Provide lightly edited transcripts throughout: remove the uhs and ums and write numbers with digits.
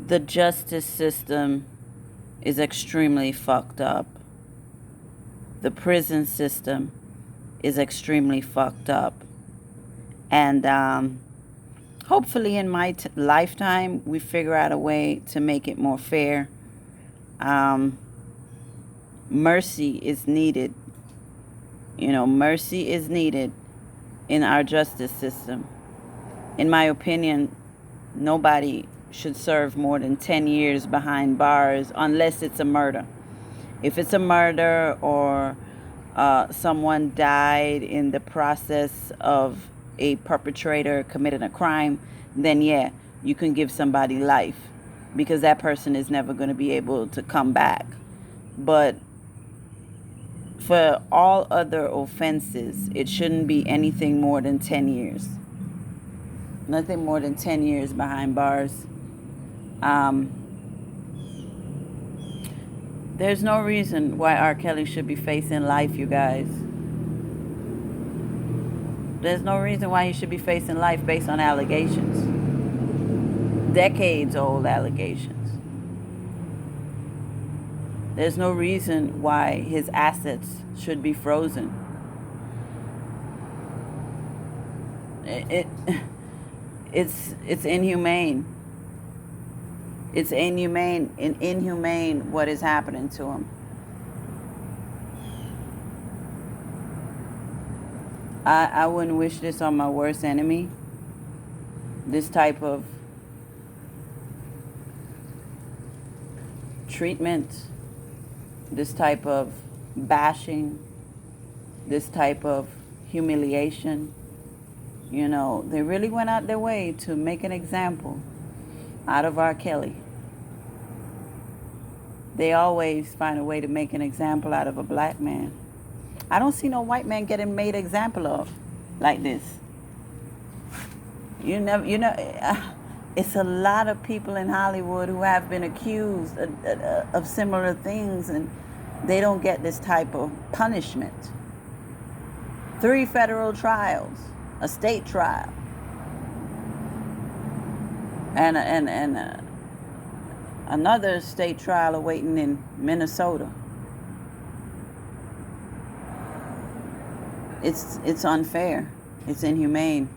The justice system is extremely fucked up. The prison system is extremely fucked up. And hopefully in my lifetime, we figure out a way to make it more fair. Mercy is needed. Mercy is needed in our justice system. In my opinion, nobody should serve more than 10 years behind bars unless it's a murder. If it's a murder or someone died in the process of a perpetrator committing a crime, then yeah, you can give somebody life because that person is never going to be able to come back. But for all other offenses, it shouldn't be anything more than 10 years. Nothing more than 10 years behind bars. There's no reason why R.Kelly should be facing life, you guys. There's no reason why he should be facing life based on allegations. Decades old allegations. There's no reason why his assets should be frozen. It's inhumane. It's inhumane what is happening to him. I wouldn't wish this on my worst enemy. This type of treatment, this type of bashing, this type of humiliation. They really went out their way to make an example out of R.Kelly. They always find a way to make an example out of a black man. I don't see no white man getting made an example of like this. It's a lot of people in Hollywood who have been accused of similar things, and they don't get this type of punishment. 3 federal trials, a state trial, and another state trial awaiting in Minnesota. It's unfair. It's inhumane.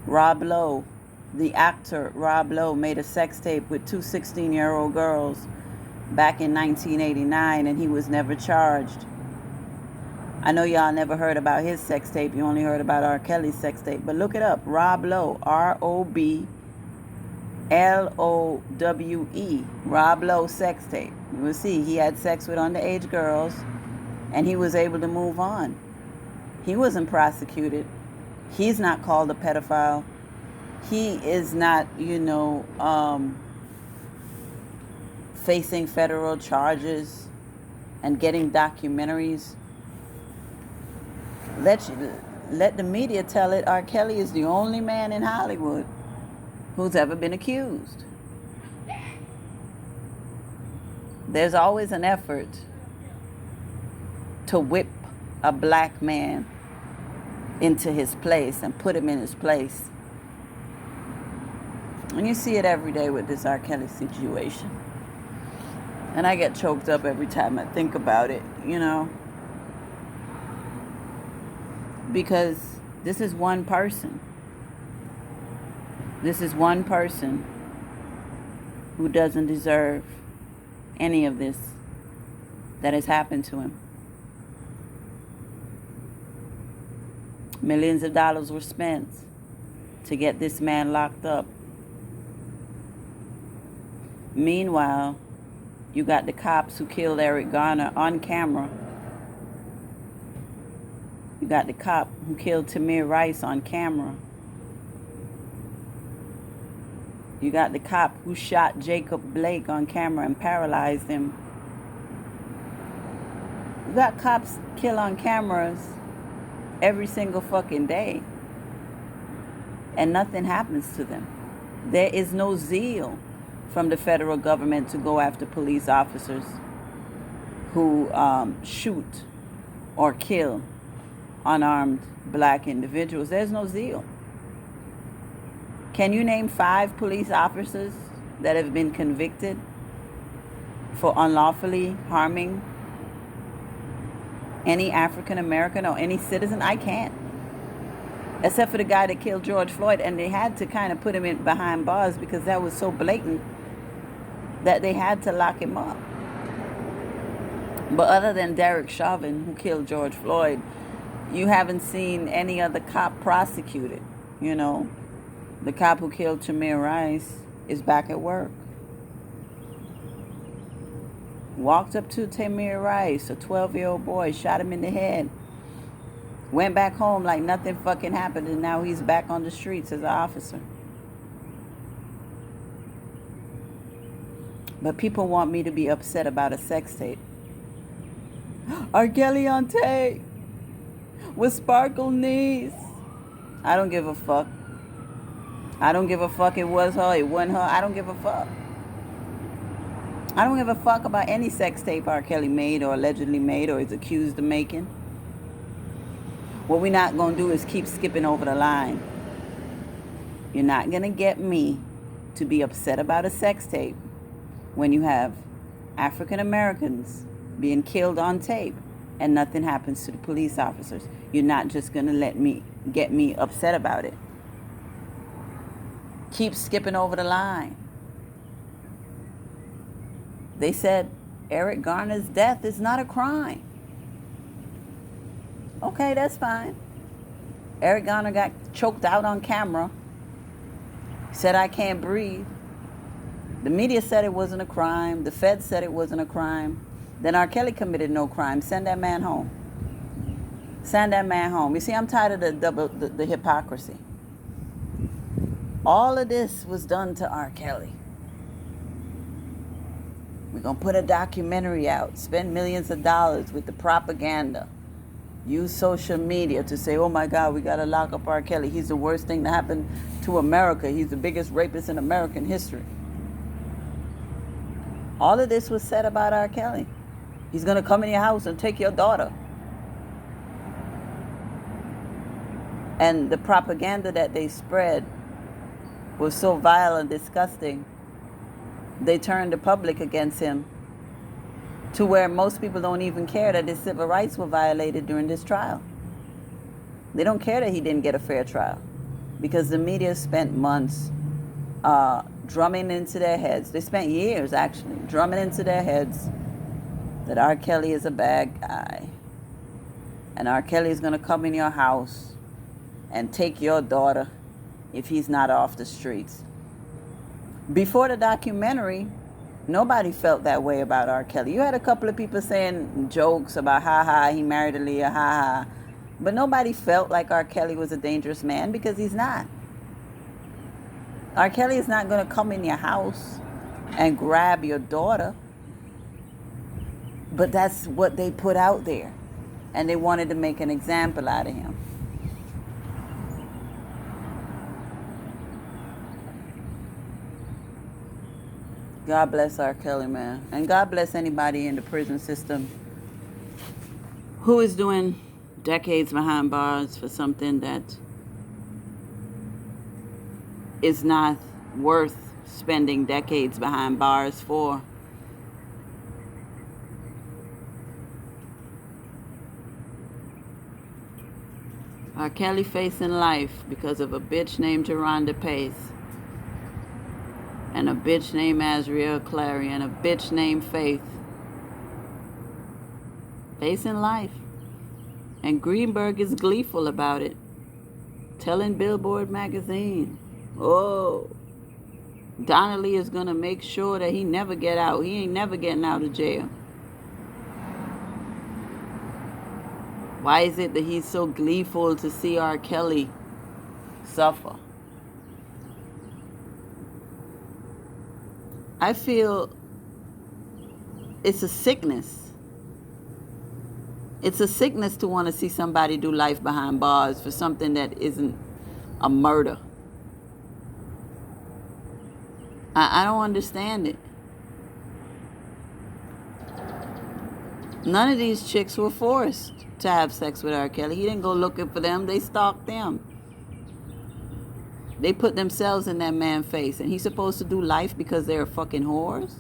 Rob Lowe, the actor Rob Lowe, made a sex tape with 2 16-year-old girls back in 1989, and he was never charged. I know y'all never heard about his sex tape. You only heard about R. Kelly's sex tape. But look it up. Rob Lowe. ROBLOWE. Rob Lowe sex tape. You will see he had sex with underage girls, and he was able to move on. He wasn't prosecuted. He's not called a pedophile. He is not, facing federal charges and getting documentaries. Let the media tell it. R. Kelly is the only man in Hollywood who's ever been accused. There's always an effort to whip a black man into his place and put him in his place. And you see it every day with this R. Kelly situation. And I get choked up every time I think about it, because this is one person. This is one person who doesn't deserve any of this that has happened to him. Millions of dollars were spent to get this man locked up. Meanwhile, you got the cops who killed Eric Garner on camera. You got the cop who killed Tamir Rice on camera. You got the cop who shot Jacob Blake on camera and paralyzed him. You got cops kill on cameras every single fucking day, and nothing happens to them. There is no zeal from the federal government to go after police officers who shoot or kill unarmed black individuals. There's no zeal. Can you name 5 police officers that have been convicted for unlawfully harming any African American or any citizen? I can't. Except for the guy that killed George Floyd, and they had to kind of put him in behind bars because that was so blatant that they had to lock him up. But other than Derek Chauvin, who killed George Floyd, you haven't seen any other cop prosecuted. You know, the cop who killed Tamir Rice is back at work. Walked up to Tamir Rice, a 12-year-old boy, shot him in the head. Went back home like nothing fucking happened, and now he's back on the streets as an officer. But people want me to be upset about a sex tape. R.Kelly on tape with sparkle knees. I don't give a fuck. I don't give a fuck. It was her, it wasn't her. I don't give a fuck. I don't give a fuck about any sex tape R. Kelly made or allegedly made or is accused of making. What we're not going to do is keep skipping over the line. You're not going to get me to be upset about a sex tape when you have African Americans being killed on tape and nothing happens to the police officers. You're not just going to get me upset about it. Keep skipping over the line. They said Eric Garner's death is not a crime. Okay, that's fine. Eric Garner got choked out on camera. Said, I can't breathe. The media said it wasn't a crime. The feds said it wasn't a crime. Then R. Kelly committed no crime. Send that man home. Send that man home. You see, I'm tired of the hypocrisy. All of this was done to R. Kelly. We're going to put a documentary out, spend millions of dollars with the propaganda, use social media to say, oh my God, we got to lock up R. Kelly. He's the worst thing to happen to America. He's the biggest rapist in American history. All of this was said about R. Kelly. He's going to come in your house and take your daughter. And the propaganda that they spread was so vile and disgusting. They turned the public against him to where most people don't even care that his civil rights were violated during this trial. They don't care that he didn't get a fair trial because the media spent months drumming into their heads. They spent years, actually, drumming into their heads that R. Kelly is a bad guy. And R. Kelly is going to come in your house and take your daughter if he's not off the streets. Before the documentary, nobody felt that way about R. Kelly. You had a couple of people saying jokes about, he married Aaliyah, But nobody felt like R. Kelly was a dangerous man because he's not. R. Kelly is not going to come in your house and grab your daughter. But that's what they put out there. And they wanted to make an example out of him. God bless R. Kelly, man. And God bless anybody in the prison system who is doing decades behind bars for something that is not worth spending decades behind bars for. R. Kelly facing life because of a bitch named Geronda Pace. And a bitch named Azriel Clary, and a bitch named Faith. Facing life. And Greenberg is gleeful about it. Telling Billboard magazine, oh, Donnelly is going to make sure that he never get out. He ain't never getting out of jail. Why is it that he's so gleeful to see R. Kelly suffer? I feel it's a sickness. It's a sickness to want to see somebody do life behind bars for something that isn't a murder. I don't understand it. None of these chicks were forced to have sex with R. Kelly. He didn't go looking for them. They stalked them. They put themselves in that man's face, and he's supposed to do life because they're fucking whores?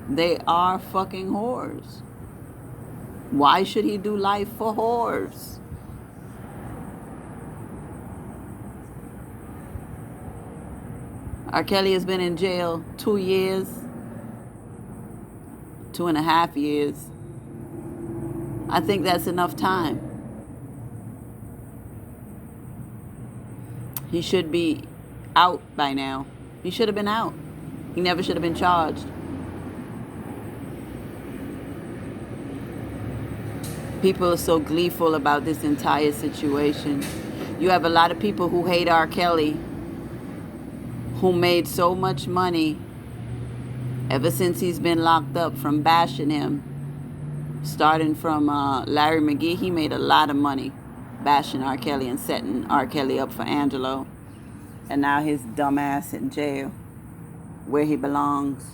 They are fucking whores. Why should he do life for whores? R.Kelly has been in jail 2 years, 2.5 years. I think that's enough time. He should be out by now. He should have been out. He never should have been charged. People are so gleeful about this entire situation. You have a lot of people who hate R. Kelly, who made so much money ever since he's been locked up from bashing him. Starting from Larry McGee, he made a lot of money bashing R. Kelly and setting R. Kelly up for Angelo. And now his dumb ass in jail, where he belongs.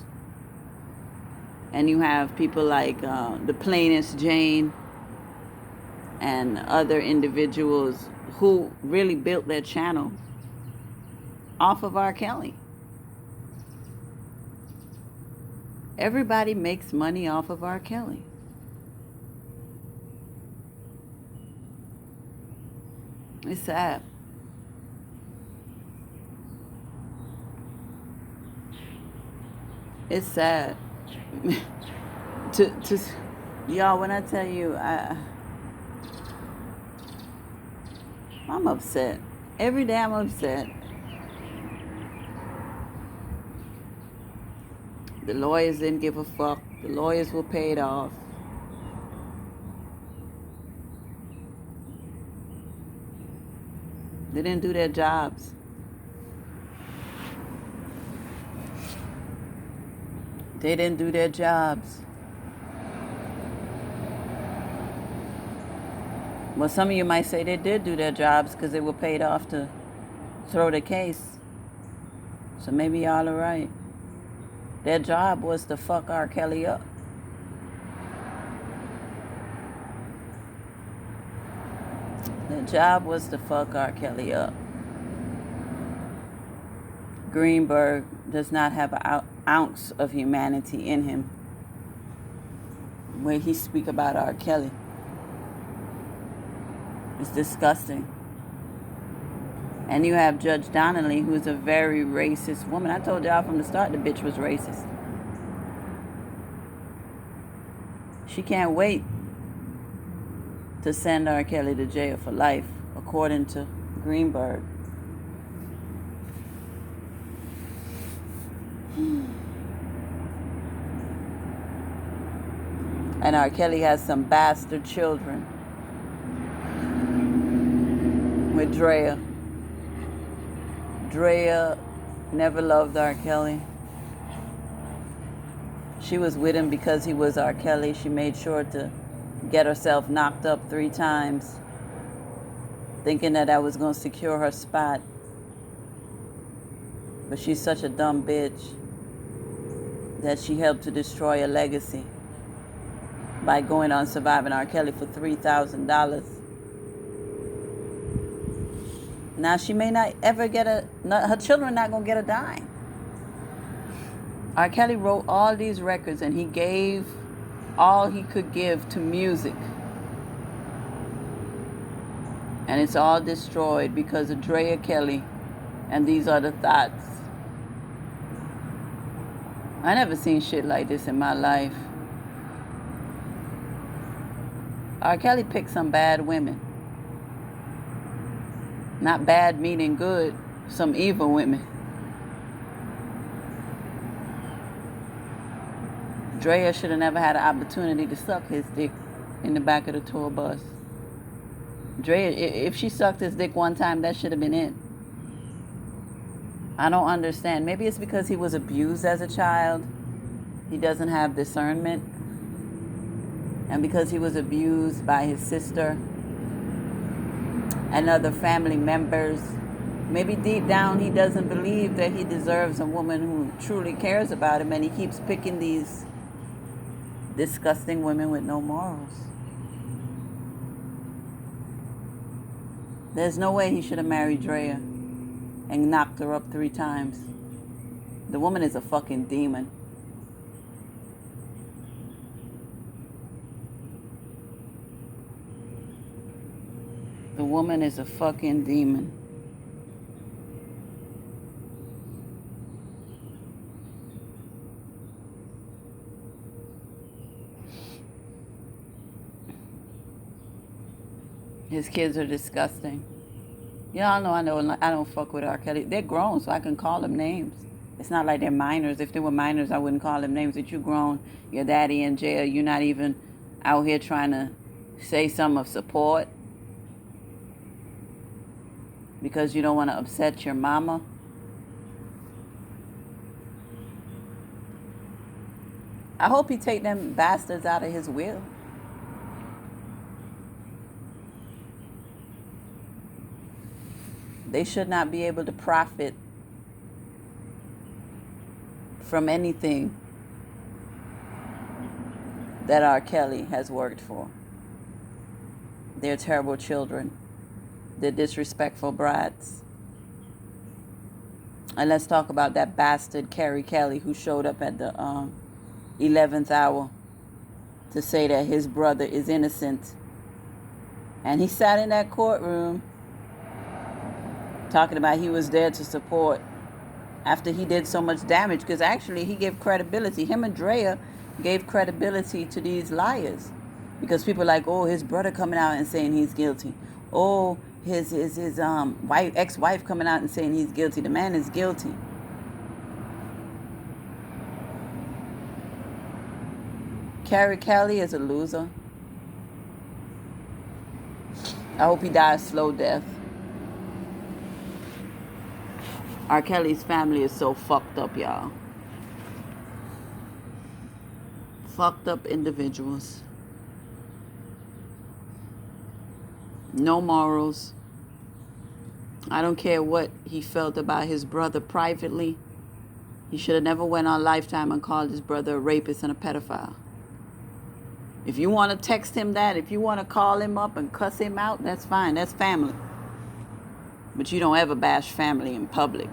And you have people like the plainest Jane and other individuals who really built their channel off of R. Kelly. Everybody makes money off of R. Kelly. It's sad. It's sad. Y'all, when I tell you, I'm upset. Every day I'm upset. The lawyers didn't give a fuck. The lawyers were paid off. They didn't do their jobs. They didn't do their jobs. Well, some of you might say they did do their jobs because they were paid off to throw the case. So maybe y'all are right. Their job was to fuck R. Kelly up. Their job was to fuck R. Kelly up. Greenberg does not have an ounce of humanity in him where he speak about R. Kelly. It's disgusting. And you have Judge Donnelly, who is a very racist woman. I told y'all from the start the bitch was racist. She can't wait to send R. Kelly to jail for life, according to Greenberg. And R. Kelly has some bastard children with Drea. Drea never loved R. Kelly. She was with him because he was R. Kelly. She made sure to get herself knocked up 3 times, thinking that was going to secure her spot. But she's such a dumb bitch that she helped to destroy a legacy by going on Surviving R. Kelly for $3,000. Now she may not ever get her children not going to get a dime. R. Kelly wrote all these records and he gave all he could give to music. And it's all destroyed because of Drea Kelly and these other thoughts. I never seen shit like this in my life. R. Kelly picked some bad women. Not bad meaning good, some evil women. Drea should have never had an opportunity to suck his dick in the back of the tour bus. Drea, if she sucked his dick one time, that should have been it. I don't understand. Maybe it's because he was abused as a child. He doesn't have discernment. And because he was abused by his sister and other family members, maybe deep down he doesn't believe that he deserves a woman who truly cares about him, and he keeps picking these disgusting women with no morals. There's no way he should have married Drea and knocked her up 3 times. The woman is a fucking demon. The woman is a fucking demon. His kids are disgusting. Y'all know I don't fuck with R.Kelly. They're grown, so I can call them names. It's not like they're minors. If they were minors, I wouldn't call them names. If you grown, your daddy in jail, you're not even out here trying to say some of support because you don't want to upset your mama. I hope he take them bastards out of his will. They should not be able to profit from anything that R.Kelly has worked for. They're terrible children. They're disrespectful brats. And let's talk about that bastard R.Kelly who showed up at the 11th hour to say that his brother is innocent. And he sat in that courtroom talking about he was there to support after he did so much damage, because actually he gave credibility. Him and Drea gave credibility to these liars, because people are like, oh, his brother coming out and saying he's guilty. Oh, his ex-wife coming out and saying he's guilty. The man is guilty. R.Kelly is a loser. I hope he dies a slow death. R.Kelly's family is so fucked up, y'all. Fucked up individuals. No morals. I don't care what he felt about his brother privately. He should have never went on Lifetime and called his brother a rapist and a pedophile. If you want to text him that, if you want to call him up and cuss him out, that's fine. That's family. But you don't ever bash family in public.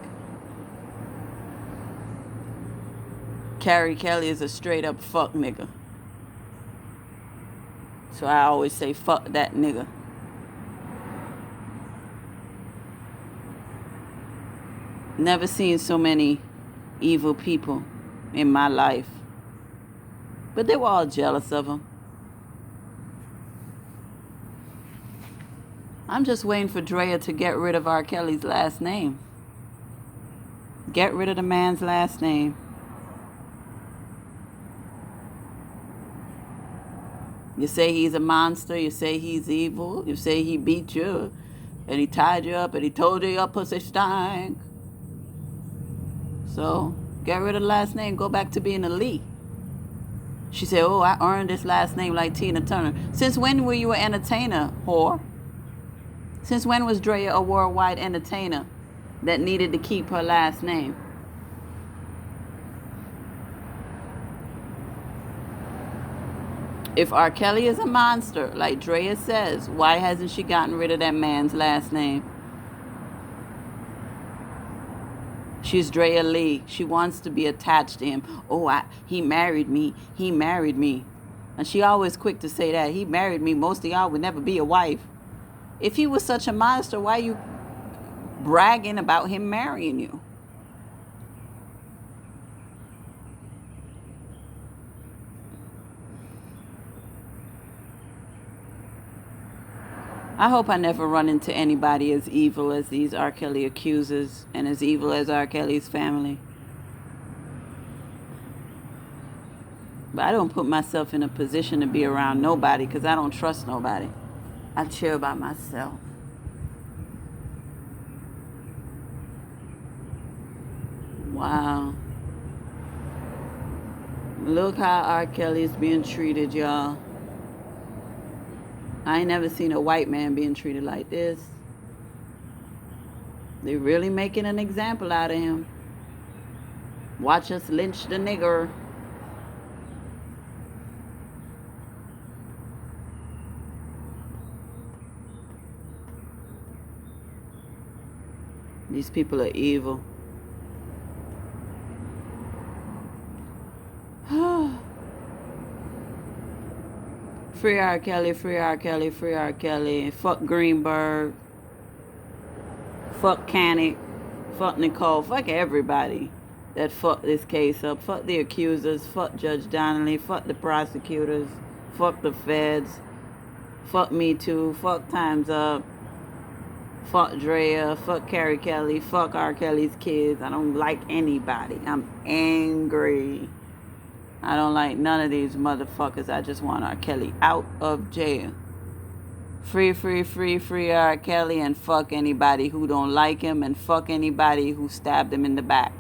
R.Kelly is a straight up fuck nigga. So I always say fuck that nigga. Never seen so many evil people in my life. But they were all jealous of him. I'm just waiting for Drea to get rid of R.Kelly's last name. Get rid of the man's last name. You say he's a monster. You say he's evil. You say he beat you and he tied you up and he told you your pussy stank. So get rid of the last name. Go back to being a Lee. She said, oh, I earned this last name like Tina Turner. Since when were you an entertainer, whore? Since when was Drea a worldwide entertainer that needed to keep her last name? If R.Kelly is a monster, like Drea says, why hasn't she gotten rid of that man's last name? She's Drea Lee. She wants to be attached to him. Oh, he married me. He married me. And she always quick to say that. He married me. Most of y'all would never be a wife. If he was such a monster, why are you bragging about him marrying you? I hope I never run into anybody as evil as these R.Kelly accusers and as evil as R.Kelly's family. But I don't put myself in a position to be around nobody because I don't trust nobody. I chill about myself. Wow. Look how R.Kelly is being treated, y'all. I ain't never seen a white man being treated like this. They really making an example out of him. Watch us lynch the nigger. These people are evil. Free R. Kelly, free R. Kelly, free R. Kelly. Fuck Greenberg. Fuck Canick. Fuck Nicole. Fuck everybody that fucked this case up. Fuck the accusers. Fuck Judge Donnelly. Fuck the prosecutors. Fuck the feds. Fuck Me Too. Fuck Time's Up. Fuck Drea. Fuck Carrie Kelly. Fuck R. Kelly's kids. I don't like anybody. I'm angry. I don't like none of these motherfuckers. I just want R. Kelly out of jail. Free, free, free, free R. Kelly, and fuck anybody who don't like him, and fuck anybody who stabbed him in the back.